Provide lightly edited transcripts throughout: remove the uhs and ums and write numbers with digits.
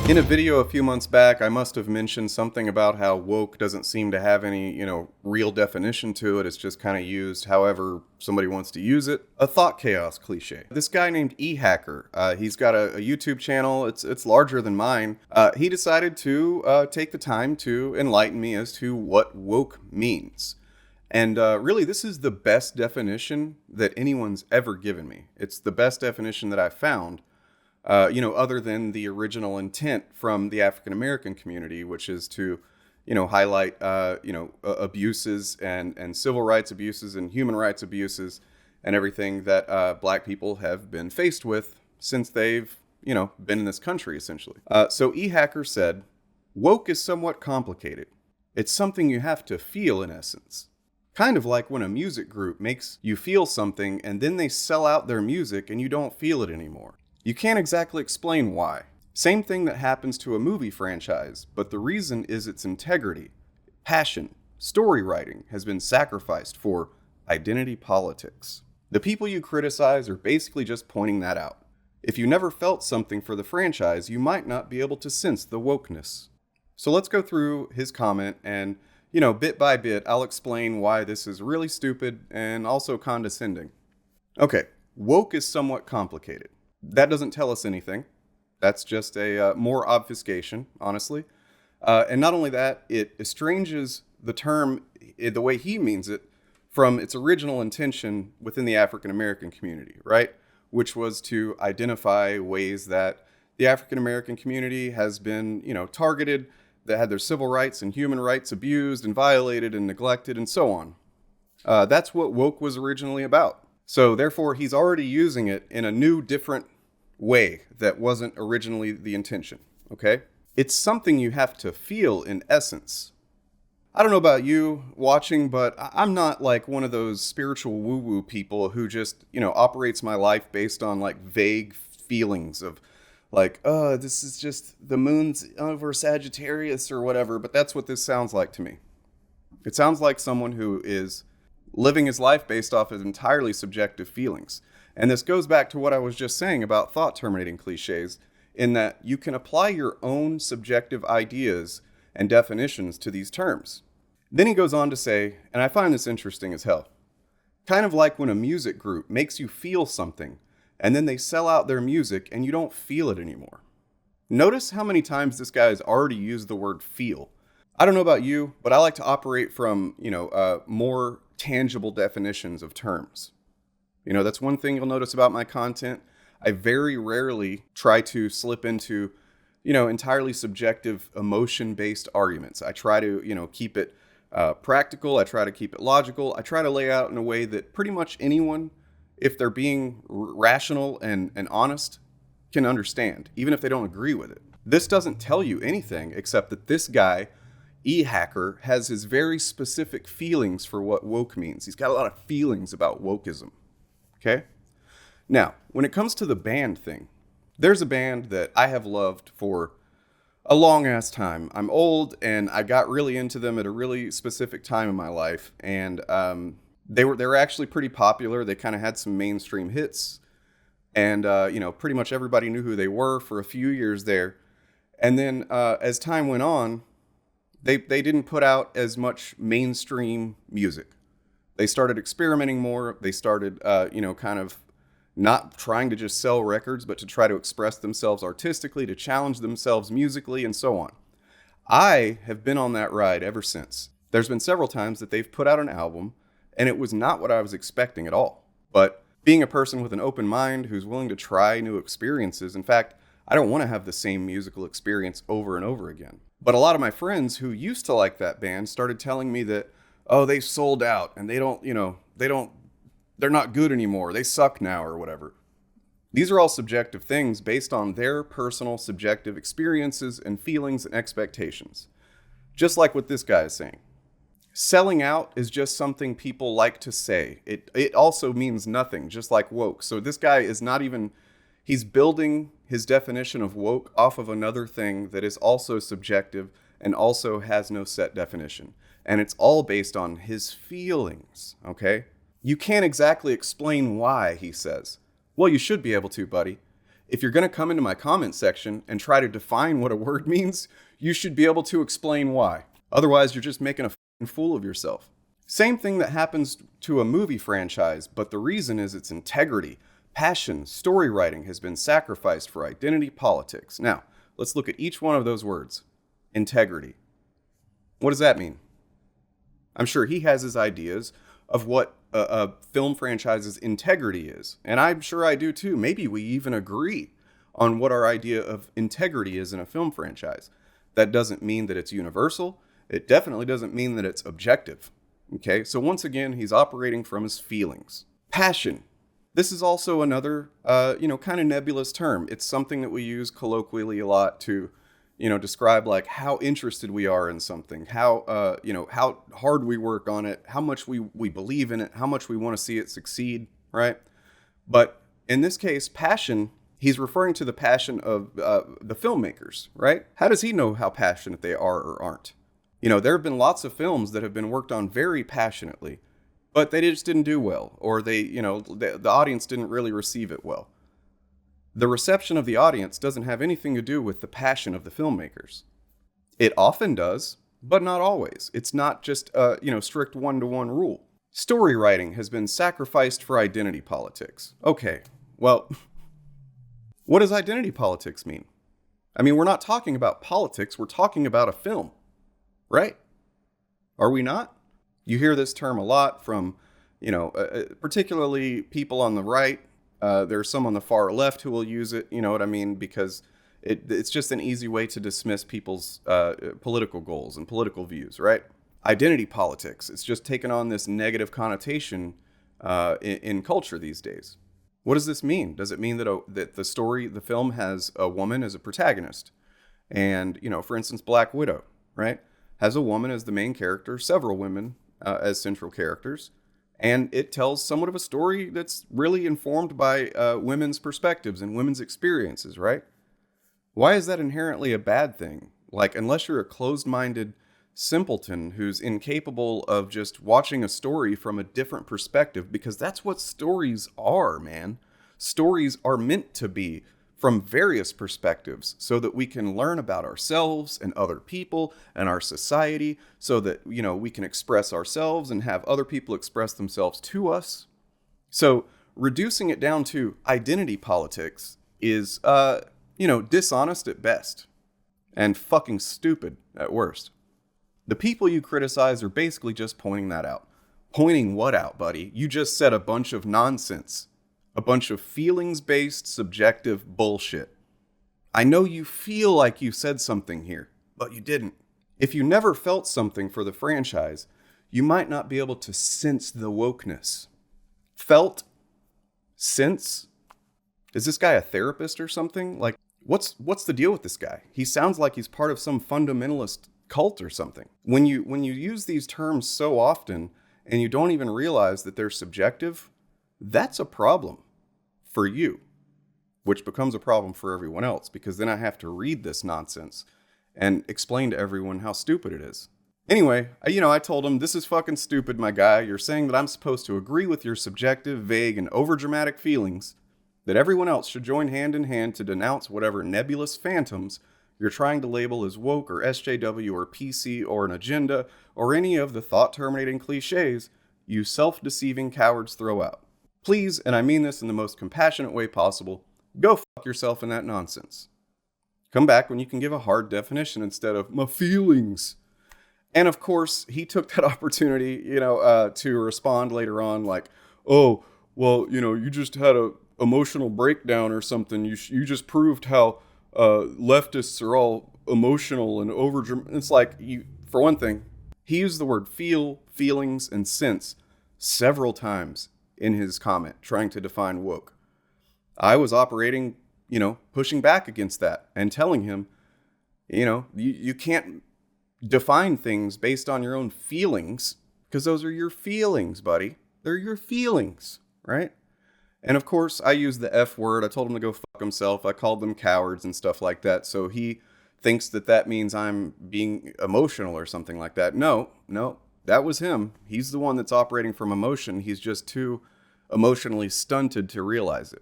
In a video a few months back, I must have mentioned something about how woke doesn't seem to have any, real definition to it. It's just kind of used however somebody wants to use it. A thought chaos cliche. This guy named eHacker, he's got a YouTube channel. It's larger than mine. He decided to take the time to enlighten me as to what woke means. And really, this is the best definition that anyone's ever given me. It's the best definition that I've found. Other than the original intent from the African American community, which is to, highlight, abuses and civil rights abuses and human rights abuses and everything that Black people have been faced with since they've, been in this country, essentially. So eHacker said, woke is somewhat complicated. It's something you have to feel in essence. Kind of like when a music group makes you feel something and then they sell out their music and you don't feel it anymore. You can't exactly explain why. Same thing that happens to a movie franchise, but the reason is its integrity, passion, story writing has been sacrificed for identity politics. The people you criticize are basically just pointing that out. If you never felt something for the franchise, you might not be able to sense the wokeness. So let's go through his comment and, bit by bit, I'll explain why this is really stupid and also condescending. Okay, woke is somewhat complicated. That doesn't tell us anything. That's just a more obfuscation, honestly. And not only that, it estranges the term, the way he means it, from its original intention within the African American community, right? Which was to identify ways that the African American community has been, targeted, that had their civil rights and human rights abused and violated and neglected and so on. That's what woke was originally about. So therefore, he's already using it in a new, different way that wasn't originally the intention, okay? It's something you have to feel in essence. I don't know about you watching, but I'm not like one of those spiritual woo-woo people who just, operates my life based on like vague feelings of like, oh, this is just the moon's over Sagittarius or whatever, but that's what this sounds like to me. It sounds like someone who is living his life based off of entirely subjective feelings. And this goes back to what I was just saying about thought terminating cliches, in that you can apply your own subjective ideas and definitions to these terms. Then he goes on to say, and I find this interesting as hell, kind of like when a music group makes you feel something, and then they sell out their music and you don't feel it anymore. Notice how many times this guy has already used the word feel. I don't know about you, but I like to operate from, more tangible definitions of terms. That's one thing you'll notice about my content. I very rarely try to slip into, entirely subjective emotion-based arguments. I try to, keep it practical. I try to keep it logical. I try to lay out in a way that pretty much anyone, if they're being rational and honest, can understand, even if they don't agree with it. This doesn't tell you anything except that this guy, eHacker, has his very specific feelings for what woke means. He's got a lot of feelings about wokeism. Okay? Now, when it comes to the band thing, there's a band that I have loved for a long ass time. I'm old and I got really into them at a really specific time in my life. And they were actually pretty popular. They kind of had some mainstream hits. And, pretty much everybody knew who they were for a few years there. And then as time went on, they didn't put out as much mainstream music. They started experimenting more. They started, kind of not trying to just sell records, but to try to express themselves artistically, to challenge themselves musically, and so on. I have been on that ride ever since. There's been several times that they've put out an album, and it was not what I was expecting at all. But being a person with an open mind who's willing to try new experiences, in fact, I don't want to have the same musical experience over and over again. But a lot of my friends who used to like that band started telling me that, oh, they sold out and they're not good anymore. They suck now or whatever. These are all subjective things based on their personal subjective experiences and feelings and expectations. Just like what this guy is saying. Selling out is just something people like to say. It also means nothing, just like woke. So this guy is not even, he's building his definition of woke off of another thing that is also subjective and also has no set definition. And it's all based on his feelings, okay? You can't exactly explain why, he says. Well, you should be able to, buddy. If you're going to come into my comment section and try to define what a word means, you should be able to explain why. Otherwise, you're just making a f***ing fool of yourself. Same thing that happens to a movie franchise, but the reason is its integrity. Passion, story writing has been sacrificed for identity politics. Now, let's look at each one of those words. Integrity. What does that mean? I'm sure he has his ideas of what a film franchise's integrity is. And I'm sure I do too. Maybe we even agree on what our idea of integrity is in a film franchise. That doesn't mean that it's universal. It definitely doesn't mean that it's objective. Okay, so once again, he's operating from his feelings. Passion. This is also another, kind of nebulous term. It's something that we use colloquially a lot to, describe like how interested we are in something, how hard we work on it, how much we believe in it, how much we want to see it succeed, right? But in this case, passion, he's referring to the passion of the filmmakers, right? How does he know how passionate they are or aren't? There have been lots of films that have been worked on very passionately, but they just didn't do well, or the audience didn't really receive it well. The reception of the audience doesn't have anything to do with the passion of the filmmakers. It often does, but not always. It's not just a, strict one-to-one rule. Story writing has been sacrificed for identity politics. Okay, well, what does identity politics mean? I mean, we're not talking about politics, we're talking about a film, right? Are we not? You hear this term a lot from, particularly people on the right. There's some on the far left who will use it, you know what I mean? Because it's just an easy way to dismiss people's political goals and political views, right? Identity politics, it's just taken on this negative connotation in culture these days. What does this mean? Does it mean that the film has a woman as a protagonist? And, for instance, Black Widow, right? Has a woman as the main character, several women as central characters, and it tells somewhat of a story that's really informed by women's perspectives and women's experiences, right? Why is that inherently a bad thing? Like, unless you're a closed-minded simpleton who's incapable of just watching a story from a different perspective, because that's what stories are, man. Stories are meant to be from various perspectives so that we can learn about ourselves and other people and our society so that, we can express ourselves and have other people express themselves to us. So reducing it down to identity politics is, dishonest at best and fucking stupid at worst. The people you criticize are basically just pointing that out. Pointing what out, buddy? You just said a bunch of nonsense. A bunch of feelings-based, subjective bullshit. I know you feel like you said something here, but you didn't. If you never felt something for the franchise, you might not be able to sense the wokeness. Felt? Sense? Is this guy a therapist or something? Like, what's the deal with this guy? He sounds like he's part of some fundamentalist cult or something. When you use these terms so often, and you don't even realize that they're subjective, that's a problem for you, which becomes a problem for everyone else, because then I have to read this nonsense and explain to everyone how stupid it is. Anyway, I told him, this is fucking stupid, my guy. You're saying that I'm supposed to agree with your subjective, vague, and overdramatic feelings, that everyone else should join hand in hand to denounce whatever nebulous phantoms you're trying to label as woke or SJW or PC or an agenda or any of the thought-terminating cliches you self-deceiving cowards throw out. Please, and I mean this in the most compassionate way possible, go fuck yourself in that nonsense. Come back when you can give a hard definition instead of my feelings. And of course, he took that opportunity, to respond later on like, oh, well, you just had a emotional breakdown or something. You just proved how leftists are all emotional and It's like, for one thing, he used the word feel, feelings, and sense several times in his comment, trying to define woke. I was operating, pushing back against that and telling him, you can't define things based on your own feelings, because those are your feelings, buddy. They're your feelings, right? And of course, I used the F word. I told him to go fuck himself. I called them cowards and stuff like that. So he thinks that means I'm being emotional or something like that. No, that was him. He's the one that's operating from emotion. He's just too emotionally stunted to realize it.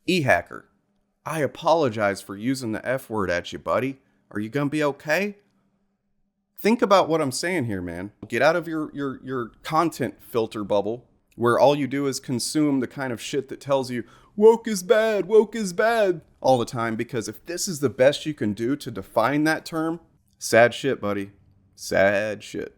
E-hacker. I apologize for using the F word at you, buddy. Are you gonna be okay? Think about what I'm saying here, man. Get out of your content filter bubble where all you do is consume the kind of shit that tells you woke is bad all the time, because if this is the best you can do to define that term, sad shit, buddy. Sad shit.